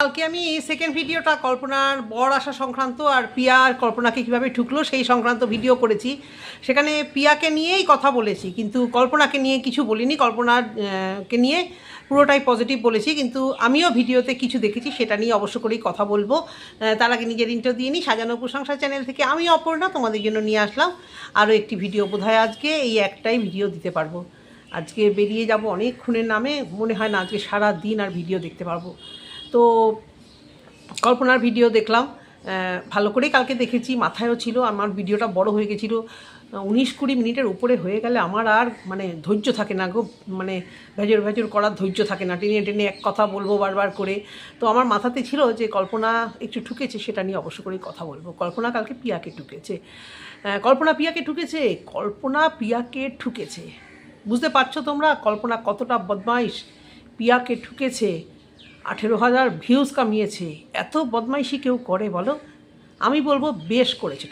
কালকে আমি সেকেন্ড ভিডিওটা কল্পনার বর আসা সংক্রান্ত আর পিয়া আর কল্পনাকে কীভাবে ঠুকলো সেই সংক্রান্ত ভিডিও করেছি। সেখানে পিয়াকে নিয়েই কথা বলেছি, কিন্তু কল্পনাকে নিয়ে কিছু বলিনি। কল্পনাকে নিয়ে পুরোটাই পজিটিভ বলেছি, কিন্তু আমিও ভিডিওতে কিছু দেখেছি, সেটা নিয়ে অবশ্য করেই কথা বলবো। তার আগে নিজের ইন্টার দিয়ে নিই। সাজানো প্রশংসা চ্যানেল থেকে আমি অপর্ণা তোমাদের জন্য নিয়ে আসলাম আরও একটি ভিডিও। বোধহয় আজকে এই একটাই ভিডিও দিতে পারবো। আজকে বেরিয়ে যাব অনেকক্ষণের নামে, মনে হয় না আজকে সারা দিন আর ভিডিও দেখতে পারবো। তো কল্পনার ভিডিও দেখলাম, ভালো করেই কালকে দেখেছি, মাথায়ও ছিল। আমার ভিডিওটা বড় হয়ে গেছিলো, 19-20 মিনিটের উপরে হয়ে গেলে আমার আর ধৈর্য থাকে না গো, ভেজর করার ধৈর্য থাকে না। টেনে টেনে এক কথা বলবো বারবার করে। তো আমার মাথাতে ছিল যে কল্পনা একটু ঠুকেছে, সেটা নিয়ে অবশ্য করেই কথা বলবো। কল্পনা কালকে পিয়াকে ঠুকেছে। কল্পনা পিয়াকে ঠুকেছে। বুঝতে পারছো তোমরা কল্পনা কতটা বদমাইশ? পিয়াকে ঠুকেছে, 18,000 ভিউজ কামিয়েছে। এত বদমাইশি কেউ করে বলো? আমি বলবো বেশ করেছে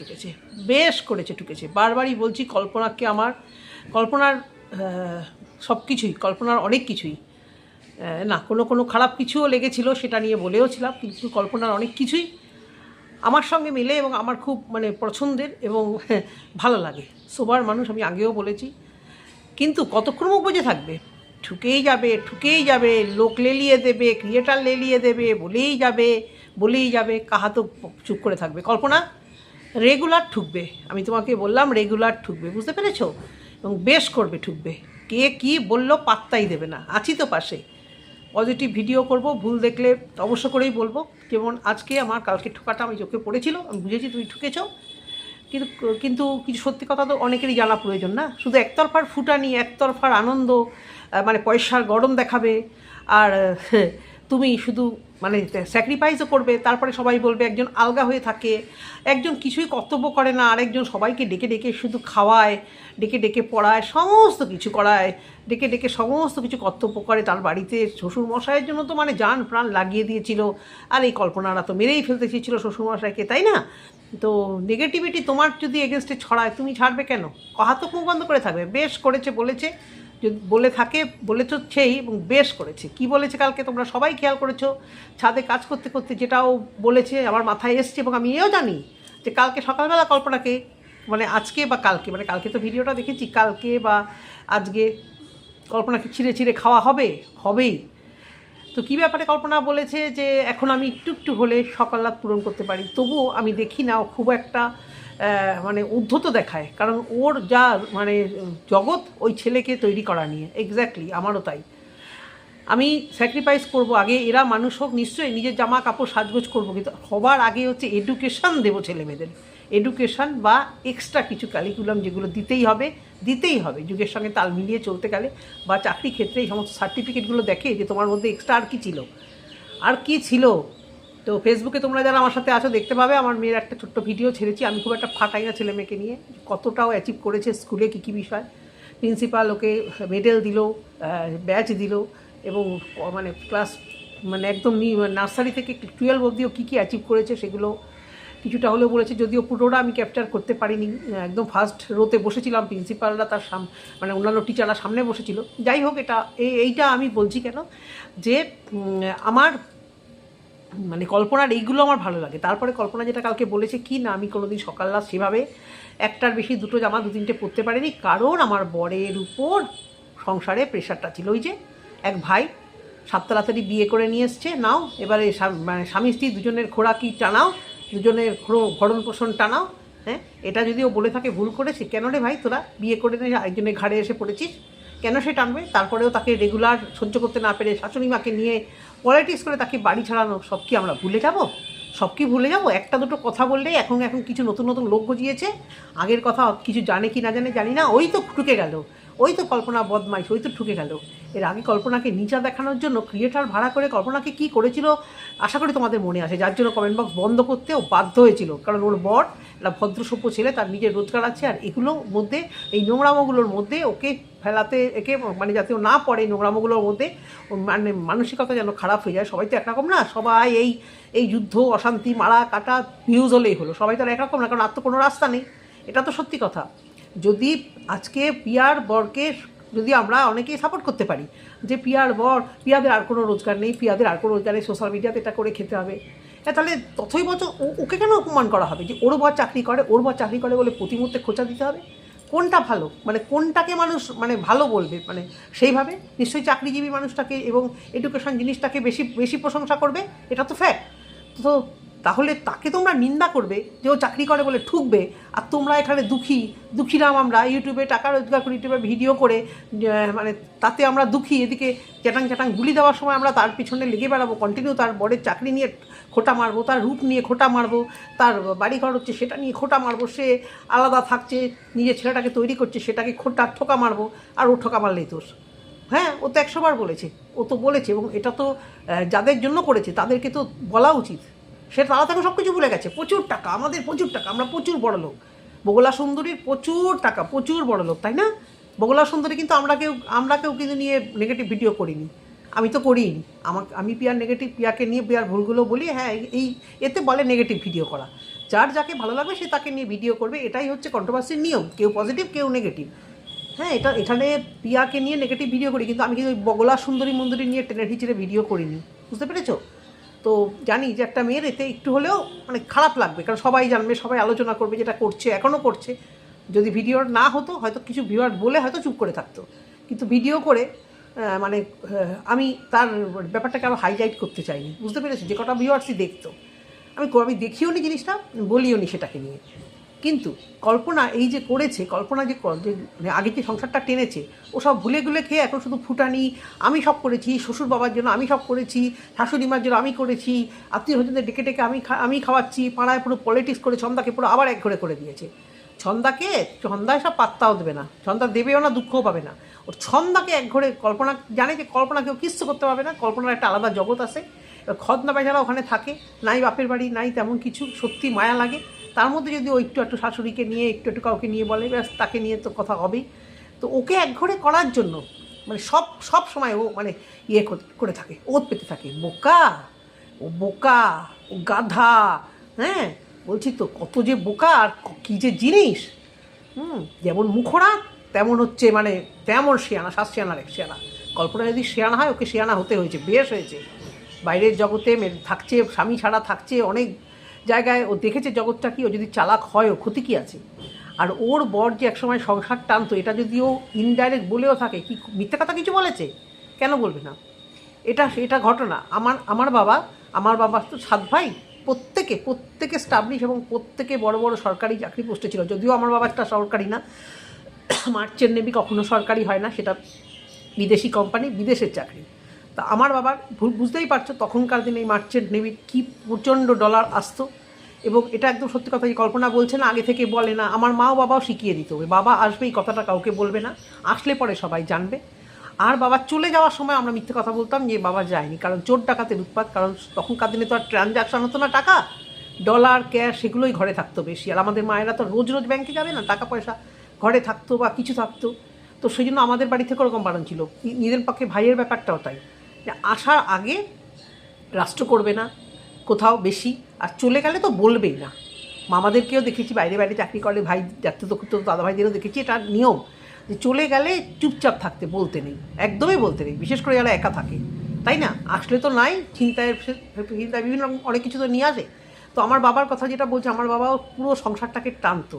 ঠুকেছে। বারবারই বলছি কল্পনার সব কিছুই, কল্পনার অনেক কিছুই না, কোনো খারাপ কিছুও লেগেছিল, সেটা নিয়ে বলেওছিলাম। কিন্তু কল্পনার অনেক কিছুই আমার সঙ্গে মেলে এবং আমার খুব পছন্দের এবং ভালো লাগে। সোবার মানুষ, আমি আগেও বলেছি। কিন্তু কতক্ষণ মুখ বুজে থাকবে? ঠুকেই যাবে, লোক লেলিয়ে দেবে, ক্রিয়েটার লেলিয়ে দেবে, বলেই যাবে। কাহা তো চুপ করে থাকবে? কল্পনা রেগুলার ঠুকবে, আমি তোমাকে বললাম রেগুলার ঠুকবে, বুঝতে পেরেছো? এবং বেশ করবে ঠুকবে। কে কি বললো পাত্তাই দেবে না, আছি তো পাশে। পজিটিভ ভিডিও করব, ভুল দেখলে অবশ্য করেই বলবো। যেমন আজকে আমার কালকে ঠোকাটা আমি চোখে পড়েছিল, আমি বুঝেছি তুমি ঠুকেছো। কিন্তু কিছু সত্যি কথা তো অনেকেরই জানা প্রয়োজন না। শুধু একতরফার ফুটানি, একতরফার আনন্দ, পয়সার গরম দেখাবে, আর তুমি শুধু স্যাক্রিফাইসও করবে, তারপরে সবাই বলবে একজন আলগা হয়ে থাকে, একজন কিছুই কর্তব্য করে না, আর একজন সবাইকে ডেকে ডেকে শুধু খাওয়ায়, ডেকে ডেকে পড়ায়, সমস্ত কিছু করায়, ডেকে ডেকে সমস্ত কিছু কর্তব্য করে। তার বাড়িতে শ্বশুরমশাইয়ের জন্য তো জান প্রাণ লাগিয়ে দিয়েছিল, আর এই কল্পনারা তো মেরেই ফেলতে চেয়েছিল শ্বশুরমশাইকে, তাই না? তো নেগেটিভিটি তোমার যদি এগেনস্টে ছড়ায়, তুমি ছাড়বে কেন? হাতক মুখ বন্ধ করে থাকবে। বেশ করেছে বলেছে, যদি বলেছেই, এবং বেশ করেছে। কি বলেছে কালকে তোমরা সবাই খেয়াল করেছো? ছাদে কাজ করতে করতে যেটাও বলেছে আমার মাথায় এসছে, এবং আমি এও জানি যে কালকে সকালবেলা কল্পনাকে আজকে বা কালকে তো ভিডিওটা দেখেছি, কালকে বা আজকে কল্পনাকে ছিঁড়ে খাওয়া হবেই। তো কী ব্যাপারে কল্পনা বলেছে যে এখন আমি একটু হলে সকাল রাত পূরণ করতে পারি, তবুও আমি দেখি না ও খুব একটা উদ্ধত দেখায়। কারণ ওর যা জগৎ ওই ছেলেকে তৈরি করা নিয়ে। এক্স্যাক্টলি আমারও তাই। আমি স্যাক্রিফাইস করব, আগে এরা মানুষ হোক, নিশ্চয়ই নিজের জামা কাপড় সাজগোজ করবো, কিন্তু সবার আগে হচ্ছে এডুকেশান দেবো ছেলেমেয়েদের। এডুকেশান বা এক্সট্রা কিছু কারিকুলাম যেগুলো দিতেই হবে যুগের সঙ্গে তাল মিলিয়ে চলতে গেলে। বা চাকরি ক্ষেত্রে এই সমস্ত সার্টিফিকেটগুলো দেখে যে তোমার মধ্যে এক্সট্রা আর কি ছিল। তো ফেসবুকে তোমরা যারা আমার সাথে আছো দেখতে পাবে, আমার মেয়ের একটা ছোট্ট ভিডিও ছেড়েছি। আমি খুব একটা ফাটাই না ছেলে মেয়েকে নিয়ে, কতটাও অ্যাচিভ করেছে স্কুলে, কী বিষয়। প্রিন্সিপাল ওকে মেডেল দিল, ব্যাচ দিল, এবং ক্লাস একদম নার্সারি থেকে 12 অবধিও কী অ্যাচিভ করেছে সেগুলো কিছুটা হলেও বলেছে। যদিও পুরোটা আমি ক্যাপচার করতে পারিনি, একদম ফার্স্ট রোতে বসেছিলাম, প্রিন্সিপালরা তার অন্যান্য টিচাররা সামনে বসেছিল। যাই হোক, এইটা আমি বলছি কেন, যে আমার কল্পনার এইগুলো আমার ভালো লাগে। তারপরে কল্পনা যেটা কালকে বলেছে, কি না, আমি কোনোদিন সকাল রাত সেভাবে একটার বেশি দুটো জামা 2-3টে পরতে পারিনি, কারণ আমার বরের উপর সংসারে প্রেশারটা ছিল। ওই যে এক ভাই 7 তাড়াতাড়ি বিয়ে করে নিয়ে এসছে, নাও এবারে স্বামী স্ত্রী দুজনের খোরাকি টানাও, দুজনের ভরণ পোষণ টানাও। হ্যাঁ, এটা যদিও বলে থাকে ভুল করেছে, কেন রে ভাই তোরা বিয়ে করে নিয়ে একজনের ঘাড়ে এসে পড়েছিস, কেন সে টানবে? তারপরেও তাকে রেগুলার সহ্য করতে না পেরে শাশুড়ি মাকে নিয়ে পলিটিক্স করে তাকে বাড়ি ছাড়ানো, সব কি আমরা ভুলে যাব? একটা দুটো কথা বললেই এখন কিছু নতুন লোক গজিয়েছে, আগের কথা কিছু জানে কি না জানে জানি না, ওই তো ঠুকে গেল, ওই তো কল্পনা বদমাইশ, ওই তো ঠুকে গেল। এর আগে কল্পনাকে নিচা দেখানোর জন্য ক্রিয়েটার ভাড়া করে কল্পনাকে কি করেছিল আশা করি তোমাদের মনে আছে, যার জন্য কমেন্ট বক্স বন্ধ করতেও বাধ্য হয়েছিল। কারণ ওর বর একটা ভদ্রসভ্য ছেলে, তার নিজের রোজগার আছে, আর এগুলোর মধ্যে, এই নোংরামোগুলোর মধ্যে ওকে ফেলাতে, একে যাতে ও না পড়ে নোংরামোগুলোর মধ্যে, মানসিকতা যেন খারাপ হয়ে যায়। সবাই তো একরকম না, সবাই এই যুদ্ধ, অশান্তি, মারা কাটা, ভিউজ হলেই হলো, সবাই তো আর একরকম না, কারণ আর তো কোনো রাস্তা নেই। এটা তো সত্যি কথা। যদি আজকে পিয়ার বরকে যদি আমরা অনেকেই সাপোর্ট করতে পারি যে পিয়ার বর, পিয়াদের আর কোনো রোজগার নেই, পিয়াদের আর কোনো রোজগার নেই, সোশ্যাল মিডিয়াতে এটা করে খেতে হবে, তাহলে তথই বছর ওকে কেন অপমান করা হবে যে ওর বর চাকরি করে, ওর বর চাকরি করে বলে প্রতি মুহূর্তে খোঁচা দিতে হবে? কোনটা ভালো, মানে কোনটাকে মানুষ মানে ভালো বলবে, মানে সেইভাবে নিশ্চয়ই চাকরিজীবী মানুষটাকে এবং এডুকেশন জিনিসটাকে বেশি বেশি প্রশংসা করবে, এটা তো ফ্যাক্ট। তো তাহলে তাকে তোমরা নিন্দা করবে যে ও চাকরি করে বলে ঠুকবে, আর তোমরা এখানে দুঃখীরাম আমরা ইউটিউবে টাকা রোজগার করি, ইউটিউবে ভিডিও করে মানে তাতে আমরা দুঃখী, এদিকে চ্যাটাং চ্যাটাং গুলি দেওয়ার সময় আমরা তার পিছনে লেগে বেড়াবো, কন্টিনিউ তার বরের চাকরি নিয়ে খোঁটা মারবো, তার রূপ নিয়ে খোঁটা মারবো, তার বাড়িঘর হচ্ছে সেটা নিয়ে খোঁটা মারবো, সে আলাদা থাকছে, নিজের ছেলেটাকে তৈরি করছে সেটাকে ঠোকা মারবো, আর ও ঠোকা মারলেই দোষ। হ্যাঁ, ও তো 100 বার বলেছে, ও তো বলেছে, এবং এটা তো যাদের জন্য করেছে তাদেরকে তো বলা উচিত। সে তারা থেকে সব কিছু ভুলে গেছে। প্রচুর টাকা, আমাদের প্রচুর টাকা, আমরা প্রচুর বড় লোক। বগলা সুন্দরীর প্রচুর টাকা, প্রচুর বড় লোক, তাই না? বগলা সুন্দরী কিন্তু আমরা কেউ কিন্তু নিয়ে নেগেটিভ ভিডিও করিনি, আমি তো করিনি। আমি পিয়াকে নিয়ে পিয়ার ভুলগুলো বলি, হ্যাঁ এই এতে বলে নেগেটিভ ভিডিও করা। যার যাকে ভালো লাগবে সে তাকে নিয়ে ভিডিও করবে, এটাই হচ্ছে কন্ট্রোভার্সির নিয়ম, কেউ পজিটিভ কেউ নেগেটিভ। হ্যাঁ, এখানে পিয়াকে নিয়ে নেগেটিভ ভিডিও করি, কিন্তু আমি কিন্তু ওই বগলা সুন্দরী মন্দিরে নিয়ে টেনের হিচড়ে ভিডিও করিনি, বুঝতে পেরেছো? তো জানি যে একটা মেয়ের এতে একটু হলেও মানে খারাপ লাগবে, কারণ সবাই জানবে, সবাই আলোচনা করবে, যেটা করছে এখনও করছে। যদি ভিডিও না হতো হয়তো কিছু ভিউয়ার বলে হয়তো চুপ করে থাকতো, কিন্তু ভিডিও করে মানে আমি তার ব্যাপারটাকে আরও হাইলাইট করতে চাইনি, বুঝতে পেরেছি? যে কটা ভিউয়ার্সই দেখতো, আমি দেখিও নি জিনিসটা, বলিও নি সেটাকে নিয়ে। কিন্তু কল্পনা এই যে করেছে, কল্পনা যে মানে আগে যে সংসারটা টেনেছে, ও সব ভুলে গুলে খেয়ে এখন শুধু ফুটানি, আমি সব করেছি, শ্বশুর বাবার জন্য আমি সব করেছি, শাশুড়ি মার জন্য আমি করেছি, আত্মীয় স্বজনদের ডেকে ডেকে আমি খাওয়াচ্ছি, পাড়ায় পুরো পলিটিক্স করে ছন্দাকে পুরো আবার এক ঘরে করে দিয়েছে। ছন্দায় সব পাত্তাও দেবে না, ছন্দা দেবেও না, দুঃখও পাবে না। ওর ছন্দাকে এক ঘরে, কল্পনা জানে যে কল্পনা কেউ কিচ্ছু করতে পারবে না, কল্পনার একটা আলাদা জগৎ আছে। খদনা বেচারা ওখানে থাকে, নাই বাপের বাড়ি নাই তেমন কিছু, সত্যি মায়া লাগে। তার মধ্যে যদি ও একটু শাশুড়িকে নিয়ে একটু কাউকে নিয়ে বলে, ব্যাস তাকে নিয়ে তো কথা হবেই। তো ওকে একঘরে করার জন্য মানে সব সময় ও মানে করে থাকে, ওত পেতে থাকে। বোকা, ও গাধা। হ্যাঁ, বলছি তো কত যে বোকা, আর কী যে জিনিস। যেমন মুখরা তেমন হচ্ছে, মানে তেমন শেয়ানা, 7 শেয়ানার 1 শেয়ানা। কল্পনা যদি শেয়ানা হয়, ওকে শেয়ানা হতে হয়েছে, বেশ হয়েছে। বাইরের জগতে থাকছে, স্বামী ছাড়া থাকছে অনেক জায়গায়, ও দেখেছে জগৎটা কি। ও যদি চালাক হয়, ও ক্ষতি কী আছে? আর ওর বর যে একসময় সংসার টানতো, এটা যদি ও ইনডাইরেক্ট বলেও থাকে, কি মিথ্যে কথা কিছু বলেছে, কেন বলবে না? এটা ঘটনা। আমার বাবা তো 7 ভাই, প্রত্যেকে স্টাবলিশ এবং প্রত্যেকে বড় বড় সরকারি চাকরি পোস্টে ছিল। যদিও আমার বাবা একটা সরকারি না, মার্চেন্ট নেভি কখনো সরকারি হয় না, সেটা বিদেশি কোম্পানি, বিদেশের চাকরি। তা আমার বাবার বুঝতেই পারছো তখনকার দিনে এই মার্চেন্ট নেভির কী প্রচণ্ড ডলার আসতো। এবং এটা একদম সত্যি কথা, যে কল্পনা বলছে না, আগে থেকে বলে না, আমার মাও বাবাও শিখিয়ে দিত, বাবা আসবে এই কথাটা কাউকে বলবে না, আসলে পরে সবাই জানবে। আর বাবা চলে যাওয়ার সময় আমরা মিথ্যে কথা বলতাম যে বাবা যায়নি, কারণ চোর ডাকাতের উৎপাত। কারণ তখনকার দিনে তো আর ট্রানজাকশান হতো না, টাকা ডলার ক্যাশ সেগুলোই ঘরে থাকতো বেশি। আর আমাদের মায়েরা তো রোজ ব্যাংকে যাবে না, টাকা পয়সা ঘরে থাকতো বা কিছু থাকতো। তো সেই জন্য আমাদের বাড়ি থেকে ওরকম বারণ ছিল। নিজের পক্ষে ভাইয়ের ব্যাপারটাও তাই, যে আসার আগে রাষ্ট্র করবে না কোথাও বেশি, আর চলে গেলে তো বলবেই না। মামাদেরকেও দেখেছি বাইরে চাকরি করে, ভাই যাতে তো দাদা ভাইদেরও দেখেছি, এটা নিয়ম যে চলে গেলে চুপচাপ থাকতে, বলতে নেই, একদমই বলতে নেই, বিশেষ করে যারা একা থাকে, তাই না? আসলে তো নাই, চিন্তায় বিভিন্ন অনেক কিছু তো নিয়ে আসে। তো আমার বাবার কথা যেটা বলছে, আমার বাবাও পুরো সংসারটাকে টানতো।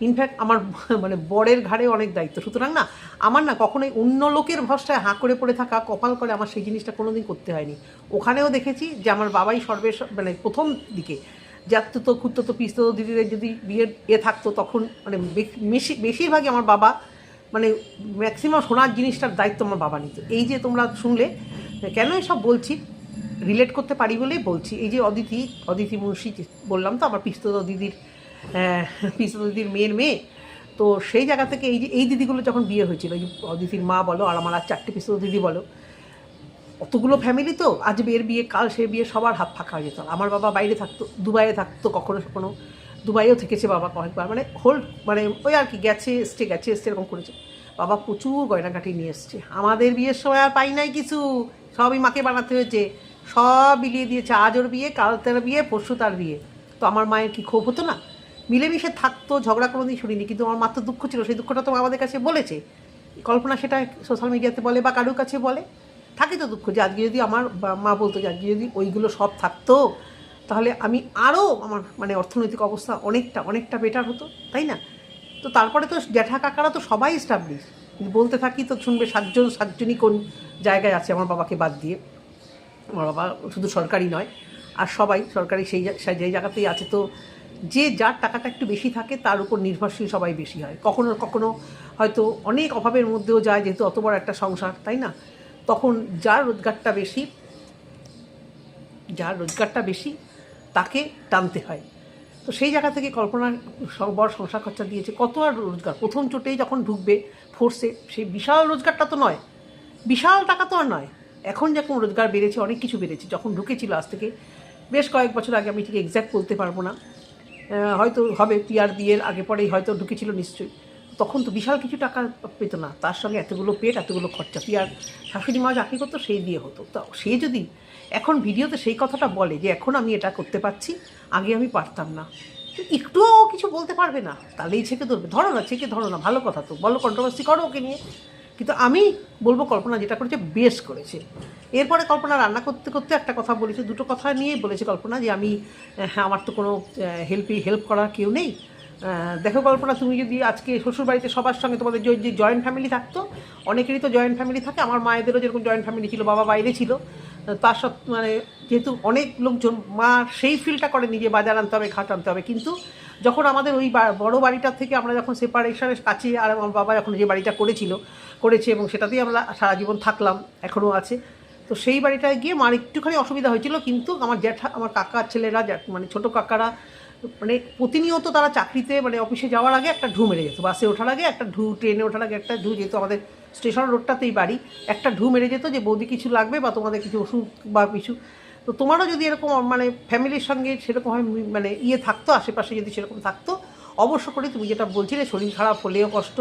ইনফ্যাক্ট আমার মানে বরের ঘাড়ে অনেক দায়িত্ব, সুতরাং না আমার না কখনোই অন্য লোকের ভরসায় হাঁ করে পড়ে থাকা, কপাল করে আমার সেই জিনিসটা কোনো দিন করতে হয়নি। ওখানেও দেখেছি যে আমার বাবাই মানে প্রথম দিকে জাততো খুঁড়তো পিস্তত দিদিদের যদি বিয়ের থাকতো, তখন মানে বেশিরভাগই আমার বাবা মানে ম্যাক্সিমাম সোনার জিনিসটার দায়িত্ব আমার বাবা নিত। এই যে তোমরা শুনলে, কেন এসব বলছি, রিলেট করতে পারি বলেই বলছি। এই যে অদিতি মুন্সি বললাম তো, আমার পিস্তত দিদির মেয়ের মেয়ে। তো সেই জায়গা থেকে এই দিদিগুলো যখন বিয়ে হয়েছিল, এই অদিতির মা বলো আর আমার আর 4টে পিস্তত দিদি বলো, অতগুলো ফ্যামিলি তো, আজ এর বিয়ে কাল সে বিয়ে, সবার হাত ফাঁকা হয়ে যেত। আমার বাবা বাইরে থাকতো, দুবাইয়ে থাকতো, কখনো দুবাইয়েও থেকেছে বাবা কয়েকবার, মানে ওই আর কি গেছে এসছে এরকম করেছে। বাবা প্রচুর গয়নাঘাটি নিয়ে এসছে, আমাদের বিয়ের সময় আর পাই নাই কিছু, সবই মাকে বানাতে হয়েছে, সব বিলিয়ে দিয়েছে। আজ ওর বিয়ে, কাল তার বিয়ে, পরশু তার বিয়ে। তো আমার মায়ের কি ক্ষোভ হতো না? মিলেমিশে থাকতো, ঝগড়া কোনোদিন শুনিনি। কিন্তু আমার মাত্র দুঃখ ছিল, সেই দুঃখটা তো আমাদের কাছে বলেছে। কল্পনা সেটা সোশ্যাল মিডিয়াতে বলে বা কারোর কাছে বলে, থাকে তো দুঃখ যে আজকে যদি আমার মা বলতো যে আজকে যদি ওইগুলো সব থাকতো তাহলে আমি আরও আমার মানে অর্থনৈতিক অবস্থা অনেকটা বেটার হতো, তাই না? তো তারপরে তো জ্যাঠা কাকারা তো সবাই এস্টাবলিশ, বলতে থাকি তো শুনবে 7জনই কোন জায়গায় আছে আমার বাবাকে বাদ দিয়ে। আমার বাবা শুধু সরকারি নয়, আর সবাই সরকারি যেই জায়গাতেই আছে। তো যে যার টাকাটা একটু বেশি থাকে তার উপর নির্ভরশীল সবাই বেশি হয়। কখনো হয়তো অনেক অভাবের মধ্যেও যায়, যেহেতু অত বড় একটা সংসার, তাই না? তখন যার রোজগারটা বেশি তাকে টানতে হয়। তো সেই জায়গা থেকে কল্পনার বড় সংসার খরচা দিয়েছে, কত আর রোজগার। প্রথম চোটেই যখন ঢুকবে ফোর্সে, সেই বিশাল রোজগারটা তো নয়, বিশাল টাকা তো আর নয়। এখন যখন রোজগার বেড়েছে, অনেক কিছু বেড়েছে। যখন ঢুকেছিল আজ থেকে বেশ কয়েক বছর আগে, আমি ঠিক এক্স্যাক্ট বলতে পারবো না, হয়তো হবে পিয়ার বিয়ের আগে পরেই হয়তো ঢুকেছিল নিশ্চয়ই। তখন তো বিশাল কিছু টাকা পেতো না, তার সঙ্গে এতগুলো পেট, এতগুলো খরচা। পিয়ার শাশুড়ি মা চাকরি করতো, সেই দিয়ে হতো। তা সে যদি এখন ভিডিওতে সেই কথাটা বলে যে এখন আমি এটা করতে পারছি, আগে আমি পারতাম না, একটুও কিছু বলতে পারবে না, তাহলেই ছেকে ধরবে। ছেকে ধরো না, ভালো কথা তো, বলো, কন্ট্রোভার্সি করো ওকে নিয়ে। কিন্তু আমি বলবো কল্পনা যেটা করেছে বেশ করেছে। এরপরে কল্পনা রান্না করতে করতে একটা কথা বলেছে, দুটো কথা নিয়েই বলেছে কল্পনা, যে আমি আমার তো কোনো হেল্প করার কেউ নেই। দেখো কল্পনা, তুমি যদি আজকে শ্বশুরবাড়িতে সবার সঙ্গে তোমাদের যে জয়েন্ট ফ্যামিলি থাকতো, অনেকেরই তো জয়েন্ট ফ্যামিলি থাকে, আমার মায়েদেরও যেরকম জয়েন্ট ফ্যামিলি ছিল, বাবা বাইরে ছিল, তার মানে যেহেতু অনেক লোকজন, মা সেই ফিলটা করেনি যে বাজার আনতে হবে, ঘাট আনতে হবে। কিন্তু যখন আমাদের ওই বড় বাড়িটার থেকে আমরা যখন সেপারেশনের কাছে, আর আমার বাবা যখন যে বাড়িটা করেছে এবং সেটাতেই আমরা সারা জীবন থাকলাম, এখনও আছে, তো সেই বাড়িটায় গিয়ে মার একটুখানি অসুবিধা হয়েছিল। কিন্তু আমার আমার কাকার ছেলেরা, মানে ছোটো কাকারা, মানে প্রতিনিয়ত তারা চাকরিতে, মানে অফিসে যাওয়ার আগে একটা ঢু মেরে যেত, বাসে ওঠার আগে একটা ঢু, ট্রেনে ওঠার আগে একটা ঢু, যেহেতু আমাদের স্টেশন রোডটাতেই বাড়ি, একটা ঢু মেরে যেত যে বৌদি কিছু লাগবে বা তোমাদের কিছু ওষুধ বা কিছু। তো তোমারও যদি এরকম মানে ফ্যামিলির সঙ্গে সেরকম হয়, মানে থাকতো আশেপাশে, যদি সেরকম থাকতো, অবশ্য করে তুমি যেটা বলছিলে, শরীর খারাপ হলেও কষ্ট,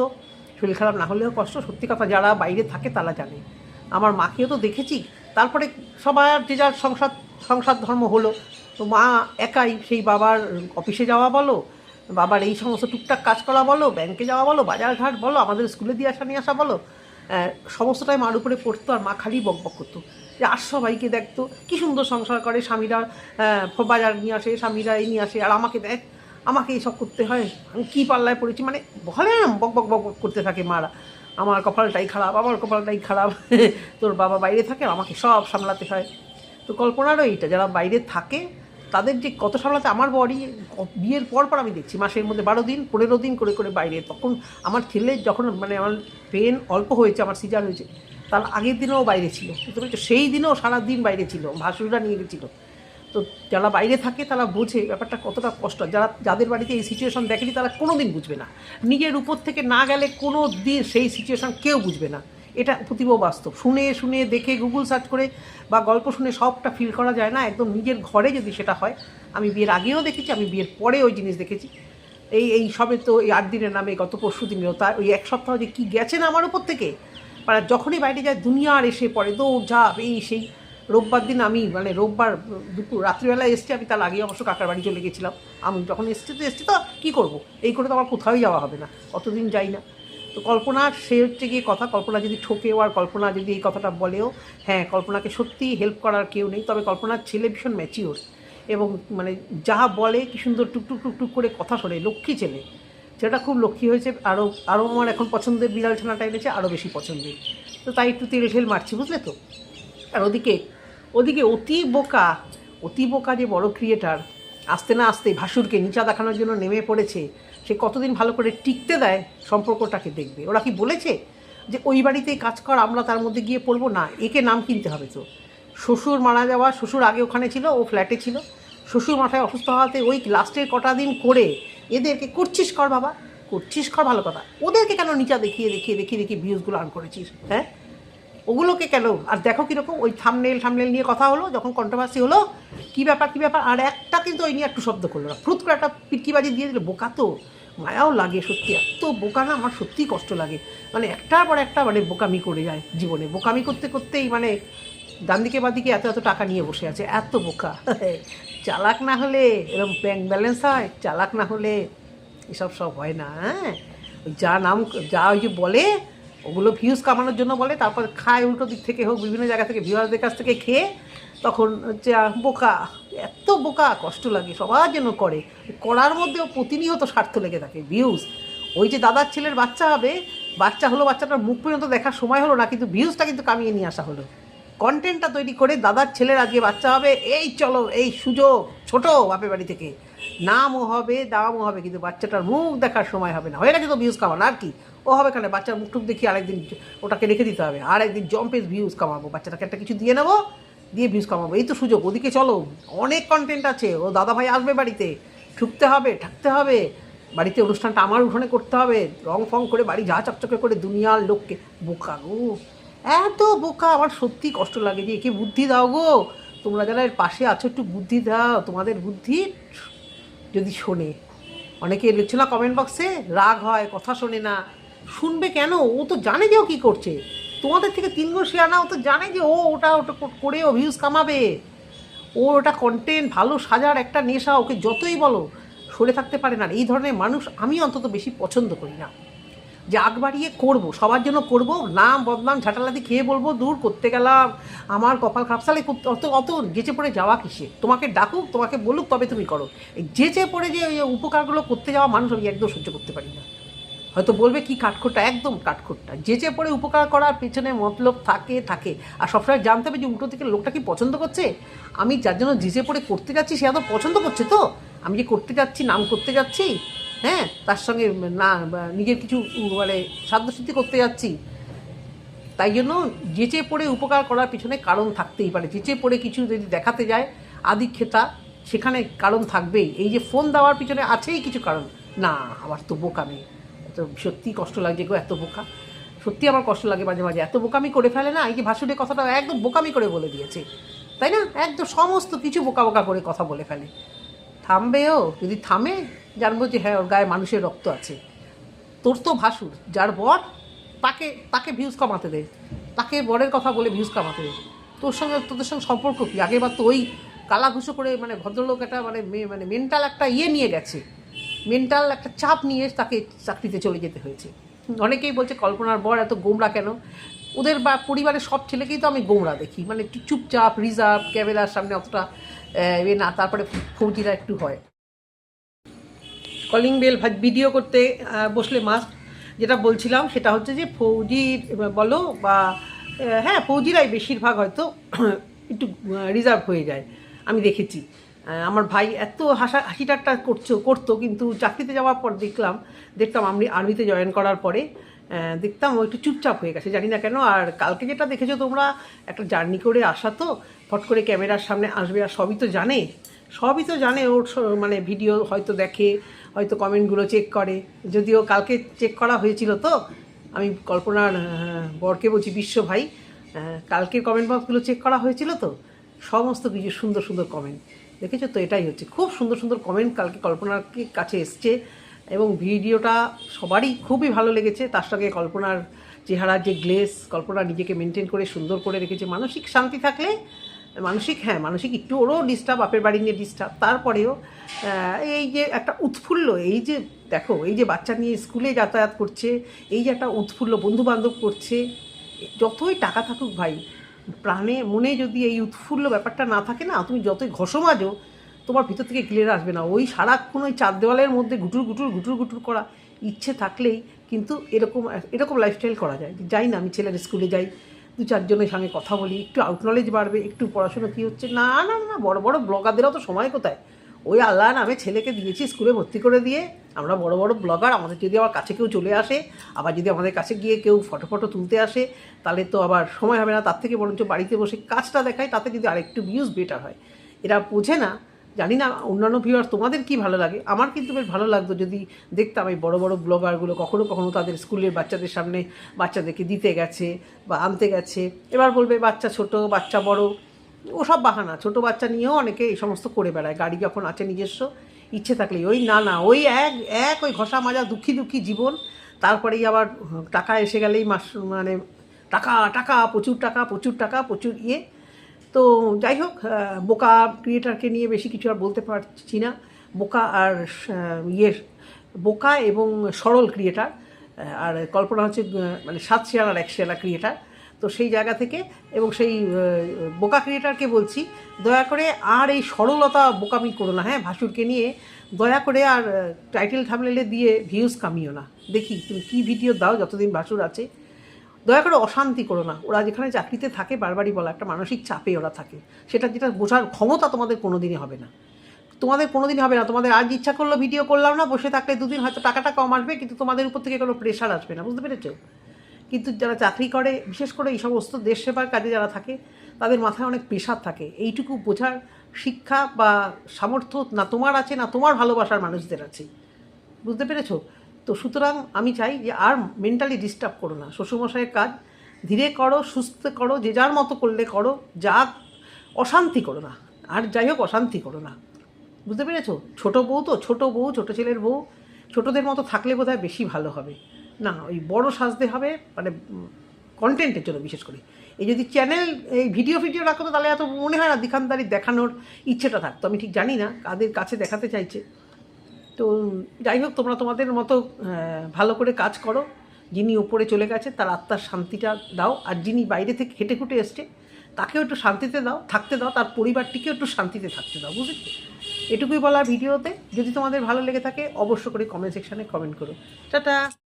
শরীর খারাপ না হলেও কষ্ট, সত্যি কথা যারা বাইরে থাকে তারা জানে। আমার মাকেও তো দেখেছি। তারপরে সবার যে যার সংসার ধর্ম হলো, তো মা একাই সেই বাবার অফিসে যাওয়া বলো, বাবার এই সমস্ত টুকটাক কাজ করা বলো, ব্যাংকে যাওয়া বলো, বাজারঘাট বলো, আমাদের স্কুলে দিয়ে আসা নিয়ে আসা বলো, সমস্তটাই মার উপরে পড়তো। আর মা খালি বকবক করতো যে আর সবাইকে দেখতো কী সুন্দর সংসার করে, স্বামীরা বাজার নিয়ে আসে, স্বামীরা এই নিয়ে আসে, আর আমাকে এইসব করতে হয়, আমি কী পাল্লায় পড়েছি, মানে বলে বক বক বক করতে থাকে মারা। আমার কপালটাই খারাপ তোর বাবা বাইরে থাকে, আমাকে সব সামলাতে হয়। তো কল্পনারও এইটা, যারা বাইরে থাকে তাদের যে কত সামলাতে, আমার বড়ি বিয়ের পর আমি দেখছি মাসের মধ্যে 12 দিন 15 দিন করে বাইরে। তখন আমার ছেলে যখন, মানে আমার পেন অল্প হয়েছে, আমার সিজার হয়েছে, তার আগের দিনও বাইরে ছিল, বুঝতে পেরেছো? সেই দিনও সারাদিন বাইরে ছিল, ভাসুররা নিয়ে গেছিলো। তো যারা বাইরে থাকে তারা বোঝে ব্যাপারটা কতটা কষ্ট। যাদের বাড়িতে এই সিচুয়েশন দেখেনি তারা কোনো দিন বুঝবে না। নিজের উপর থেকে না গেলে কোনো দিন সেই সিচুয়েশন কেউ বুঝবে না। এটা অতীব বাস্তব। শুনে দেখে গুগল সার্চ করে বা গল্প শুনে সবটা ফিল করা যায় না। একদম নিজের ঘরে যদি সেটা হয়, আমি বিয়ের আগেও দেখেছি, আমি বিয়ের পরে ওই জিনিস দেখেছি। এই সবে তো এই 8 দিনের নামে গত পরশু দিনেও, তার ওই এক সপ্তাহ যে কী গেছে না আমার উপর থেকে, মানে যখনই বাইরে যায় দুনিয়ার এসে পড়ে, দৌড়ঝাঁপ সেই। রোববার দিন আমি, মানে রোববার দুপুর রাত্রিবেলায় এসছি, আমি তার আগে অবশ্য কাকার বাড়ি চলে গেছিলাম। আমি যখন এসছি তো কী করবো, এই করে তো আমার কোথাওই যাওয়া হবে না, অতদিন যাই না। তো কল্পনার সে হচ্ছে গিয়ে কথা, কল্পনা যদি ঠকেও আর কল্পনা যদি এই কথাটা বলেও, হ্যাঁ কল্পনাকে সত্যিই হেল্প করার কেউ নেই। তবে কল্পনার ছেলে ভীষণ ম্যাচিওর এবং মানে যা বলে কি সুন্দর টুকটুক করে কথা শোনে, লক্ষ্মী ছেলে, সেটা খুব লক্ষ্মী হয়েছে। আরও আমার এখন পছন্দের বিড়াল ছানাটা এনেছে, আরও বেশি পছন্দের। তো তাই একটু তেল মারছি, বুঝলে তো। আর ওদিকে অতি বোকা যে বড় ক্রিয়েটার, আসতে না আসতেই ভাসুরকে নিচা দেখানোর জন্য নেমে পড়েছে। সে কতদিন ভালো করে টিকতে দেয় সম্পর্কটাকে দেখবে। ওরা কি বলেছে যে ওই বাড়িতেই কাজ কর, আমরা তার মধ্যে গিয়ে পড়বো না? একে নাম কিনতে হবে। তো শ্বশুর মারা যাওয়া, শ্বশুর আগে ওখানে ছিল, ও ফ্ল্যাটে ছিল, শ্বশুর মাথায় অসুস্থ হওয়াতে ওই লাস্টের কটা দিন করে এদেরকে করছিস কর বাবা, করছিস কর, ভালো কথা। ওদেরকে কেন নিচা দেখিয়ে ভিউজগুলো আর্ন করেছিস? হ্যাঁ, ওগুলোকে কেন? আর দেখো কীরকম ওই থামনেল নিয়ে কথা হলো, যখন কন্ট্রোভার্সি হলো, কী ব্যাপার, আর একটা কিন্তু ওই নিয়ে একটু শব্দ করলো না, ফ্রুত করে একটা পিটকিবাজি দিয়ে দিল। বোকা তো, মায়াও লাগে সত্যি, এত বোকা না, আমার সত্যিই কষ্ট লাগে। মানে একটার পর একটা মানে বোকামি করে যায় জীবনে, বোকামি করতেই মানে ডান দিকে বাদিকে এত টাকা নিয়ে বসে আছে, এত বোকা। চালাক না হলে এরকম ব্যাংক ব্যালেন্স হয়, চালাক না হলে এসব হয় না। হ্যাঁ, যা ওই যে বলে ওগুলো ভিউজ কামানোর জন্য বলে, তারপর খায় উল্টো দিক থেকে হোক, বিভিন্ন জায়গা থেকে ভিউয়ারদের কাছ থেকে খেয়ে তখন হচ্ছে বোকা, এত বোকা, কষ্ট লাগে, সবার জন্য করে, করার মধ্যেও প্রতিনিয়ত স্বার্থ লেগে থাকে ভিউজ। ওই যে দাদার ছেলের বাচ্চা হবে, বাচ্চা হলো, বাচ্চাটার মুখ পর্যন্ত দেখার সময় হলো না, কিন্তু ভিউজটা কিন্তু কামিয়ে নিয়ে আসা হলো। কন্টেন্টটা তৈরি করে দাদার ছেলের আজকে বাচ্চা হবে, এই চলো, এই সুযোগ, ছোট বাপের বাড়ি থেকে নামও হবে, দামও হবে, কিন্তু বাচ্চাটার মুখ দেখার সময় হবে না, হয়ে গেছে তো ভিউজ কামানো, আর কি ও হবে কেন? বাচ্চার মুখ টুক দেখি আরেকদিন ওটাকে রেখে দিতে হবে, আর একদিন জম্পেস ভিউজ কামাবো, বাচ্চাটাকে একটা কিছু দিয়ে নেবো, দিয়ে ভিউজ কামাবো, এই তো সুযোগ। ওদিকে চলো, অনেক কন্টেন্ট আছে, ও দাদাভাই আসবে বাড়িতে, ঠুকতে হবে, ঠাকতে হবে, বাড়িতে অনুষ্ঠানটা আমার উঠোনে করতে হবে, রং ফং করে বাড়ি যা চকচকে করে দুনিয়ার লোককে। বোকা গো, এত বোকা, আমার সত্যি কষ্ট লাগে যে একে বুদ্ধি দাও গো, তোমরা যারা এর পাশে আছো একটু বুদ্ধি দাও, তোমাদের বুদ্ধি যদি শোনে। অনেকে লিখছে না কমেন্ট বক্সে, রাগ হয়, কথা শোনে না, শুনবে কেন? ও তো জানে যে ও কী করছে, তোমাদের থেকে 3 গুণ শেয়ার না, ও তো জানে যে ও ওটা ওটা করে ও ভিউজ কামাবে, ও ওটা কন্টেন্ট ভালো সাজার একটা নেশা, ওকে যতই বলো সরে থাকতে পারে না। এই ধরনের মানুষ আমি অন্তত বেশি পছন্দ করি না, যে আগ বাড়িয়ে করবো, সবার জন্য করবো, নাম বদনাম ঝাঁটালাতি খেয়ে বলবো দূর করতে গেলাম, আমার কপাল খারাপ, সালে অত অত গেচে পড়ে যাওয়া কিসে? তোমাকে ডাকুক, তোমাকে বলুক, তবে তুমি করো। এই যেচে পড়ে যে ওই উপকারগুলো করতে যাওয়া মানুষ আমি একদম সহ্য করতে পারি না। হয়তো বলবে কি কাঠখোট্টা, একদম কাঠখোট্টা, যেচে পড়ে উপকার করার পেছনে মতলব থাকে। আর সবসময় জানতে হবে যে উল্টো থেকে লোকটা কি পছন্দ করছে, আমি যার জন্য যেচে পড়ে করতে যাচ্ছি সে এত পছন্দ করছে তো, আমি যে করতে যাচ্ছি, নাম করতে যাচ্ছি, হ্যাঁ, তার সঙ্গে না নিজের কিছু মানে সাধ্যসিদ্ধি করতে যাচ্ছি, তাই জন্য যেচে পড়ে উপকার করার পিছনে কারণ থাকতেই পারে। যেচে পড়ে কিছু যদি দেখাতে যায় আদিক্ষেতা, সেখানে কারণ থাকবেই। এই যে ফোন দেওয়ার পিছনে আছেই কিছু কারণ, না আবার তো বোকামি, তো সত্যি কষ্ট লাগছে গো, এত বোকা, সত্যি আমার কষ্ট লাগে মাঝে মাঝে, এত বোকামি করে ফেলে না। এই যে ভাসুরের কথাটা একদম বোকামি করে বলে দিয়েছে, তাই না? একদম সমস্ত কিছু বোকা বোকা করে কথা বলে ফেলে। থামবেও, যদি থামে জানবো যে হ্যাঁ ওর গায়ে মানুষের রক্ত আছে। তোর তো ভাসুর, যার বর, তাকে তাকে ভিউজ কমাতে দে, তাকে বরের কথা বলে ভিউজ কামাতে দে, তোদের সঙ্গে সম্পর্ক কী? আগেবার তো ওই কালাঘুষো করে মানে ভদ্রলোক একটা মানে মেন্টাল একটা নিয়ে গেছে, মেন্টাল একটা চাপ নিয়ে তাকে চাকরিতে চলে যেতে হয়েছে। অনেকেই বলছে কল্পনার বর এত গোমরা কেন? ওদের বা পরিবারের সব ছেলেকেই তো আমি গোমরা দেখি, মানে একটু চুপচাপ, রিজার্ভ, ক্যামেরার সামনে অতটা না, তারপরে ফৌজিরা একটু হয়। কলিং বেল ভিডিও করতে বসলে মাস্ট, যেটা বলছিলাম সেটা হচ্ছে যে ফৌজির বলো বা হ্যাঁ ফৌজিরাই বেশিরভাগ হয়তো একটু রিজার্ভ হয়ে যায়, আমি দেখেছি। আমার ভাই এত হাসি ঠাট্টা করতো, কিন্তু চাকরিতে যাওয়ার পর দেখতাম আমি আর্মিতে জয়েন করার পরে দেখতাম ও একটু চুপচাপ হয়ে গেছে, জানি না কেন। আর কালকে যেটা দেখেছো তোমরা, একটা জার্নি করে আসা, তো ফট করে ক্যামেরার সামনে আসবে, আর সবই তো জানে ওর মানে ভিডিও হয়তো দেখে, হয়তো কমেন্টগুলো চেক করে, যদিও কালকে চেক করা হয়েছিল। তো আমি কল্পনার বরকে বলছি, বিশ্ব ভাই, কালকের কমেন্ট বক্সগুলো চেক করা হয়েছিল তো, সমস্ত কিছু সুন্দর সুন্দর কমেন্ট দেখেছো তো, এটাই হচ্ছে, খুব সুন্দর সুন্দর কমেন্ট কালকে কল্পনার কাছে এসছে, এবং ভিডিওটা সবারই খুবই ভালো লেগেছে। তার সঙ্গে কল্পনার চেহারার যে গ্লেস, কল্পনা নিজেকে মেনটেন করে সুন্দর করে রেখেছে। মানসিক শান্তি থাকলে, মানসিক একটু ওরও ডিস্টার্ব, বাপের বাড়ি নিয়ে ডিস্টার্ব, তারপরেও এই যে একটা উৎফুল্ল, এই যে দেখো, এই যে বাচ্চা নিয়ে স্কুলে যাতায়াত করছে, এই যে একটা উৎফুল্ল, বন্ধুবান্ধব করছে, যতই টাকা থাকুক ভাই, প্রাণে মনে যদি এই উৎফুল্ল ব্যাপারটা না থাকে না, তুমি যতই ঘষো মাজো, তোমার ভিতর থেকে ক্লিয়ার আসবে না। ওই সারাক্ষণ ওই 4 দেওয়ালের মধ্যে ঘুটুর করা ইচ্ছে থাকলেই কিন্তু এরকম লাইফস্টাইল করা যায়। যাই না, আমি ছেলের স্কুলে যাই, 2-4 জনের সঙ্গে কথা বলি, একটু আউট নলেজ বাড়বে, একটু পড়াশোনা কী হচ্ছে, না, বড় বড় ব্লগারদেরও তো সময় কোথায়? ওই আল্লাহ নামে ছেলেকে দিয়েছি স্কুলে ভর্তি করে দিয়ে, আমরা বড় বড় ব্লগার, আমাদের যদি আবার কাছে কেউ চলে আসে, আবার যদি আমাদের কাছে গিয়ে কেউ ফটো তুলতে আসে, তাহলে তো আবার সময় হবে না। তার থেকে বরঞ্চ বাড়িতে বসে কাজটা দেখায়, তাতে যদি আরেকটু ভিউজ বেটার হয়। এরা বোঝে না, জানি না অন্যান্য ভিউয়ার তোমাদের কি ভালো লাগে, আমার কিন্তু বেশ ভালো লাগতো যদি দেখতাম এই বড় বড় ব্লগারগুলো কখনো কখনো তাদের স্কুলের বাচ্চাদের সামনে বাচ্চাদেরকে দিতে গেছে বা আনতে গেছে। এবার বলবে বাচ্চা ছোট, বাচ্চা বড়, ওসব বাহানা, ছোটো বাচ্চা নিয়েও অনেকে এই সমস্ত করে বেড়ায়। গাড়ি যখন আছে নিজস্ব, ইচ্ছে থাকলেই ওই ওই ওই ঘষা মাজা দুঃখী জীবন। তারপরেই আবার টাকা এসে গেলেই মানে টাকা প্রচুর টাকা প্রচুর তো যাই হোক, বোকা ক্রিয়েটারকে নিয়ে বেশি কিছু আর বলতে পারছি না। বোকা এবং সরল ক্রিয়েটার আর কল্পনা হচ্ছে মানে 7 শেয়াল আর 1 শেয়ালা ক্রিয়েটার। তো সেই জায়গা থেকে এবং সেই বোকা ক্রিয়েটারকে বলছি, দয়া করে আর এই সরলতা বোকামি করো না, হ্যাঁ, ভাসুরকে নিয়ে দয়া করে আর টাইটেল থাম্বনেলে দিয়ে ভিউজ কামিও না। দেখি তুমি কী ভিডিও দাও যতদিন ভাসুর আছে। দয়া করে অশান্তি করো না। ওরা যেখানে চাকরিতে থাকে, বারবারই বলা, একটা মানসিক চাপে ওরা থাকে, যেটা বোঝার ক্ষমতা তোমাদের কোনোদিনই হবে না। তোমাদের আজ ইচ্ছা করলো ভিডিও করলাম না, বসে থাকলে দুদিন হয়তো টাকাটা কম আসবে, কিন্তু তোমাদের উপর থেকে কোনো প্রেশার আসবে না, বুঝতে পেরেছো? কিন্তু যারা চাকরি করে, বিশেষ করে এই সমস্ত দেশ সেবার কাজে যারা থাকে, তাদের মাথায় অনেক প্রেশার থাকে। এইটুকু বোঝার শিক্ষা বা সামর্থ্য না তোমার আছে, না তোমার ভালোবাসার মানুষদের আছে, বুঝতে পেরেছো? তো সুতরাং আমি চাই যে আর মেন্টালি ডিস্টার্ব করো না। শ্বশুরমশাইয়ের কাজ ধীরে করো, সুস্থ করো, যে যার মতো করলে করো, যা অশান্তি করো না। আর যাই হোক, অশান্তি করো না, বুঝতে পেরেছো? ছোটো বউ তো, ছোটো ছেলের বউ, ছোটোদের মতো থাকলে বোধহয় বেশি ভালো হবে। না, ওই বড় সাজতে হবে, মানে কন্টেন্টের জন্য বিশেষ করে। এই যদি চ্যানেল এই ভিডিও রাখতো, তাহলে এত মনে হয় না দিখানদারি দেখানোর ইচ্ছেটা থাকতো। আমি ঠিক জানি না কাদের কাছে দেখাতে চাইছে। তো যাই হোক, তোমরা তোমাদের মতো ভালো করে কাজ করো। যিনি ওপরে চলে গেছে তার আত্মার শান্তিটা দাও, আর যিনি বাইরে থেকে হেঁটে খুঁটে এসছে তাকেও একটু শান্তিতে দাও, থাকতে দাও, তার পরিবারটিকেও একটু শান্তিতে থাকতে দাও, বুঝেছো? এটুকুই বলার ভিডিওতে। যদি তোমাদের ভালো লেগে থাকে অবশ্য করে কমেন্ট সেকশানে কমেন্ট করো। টাটা।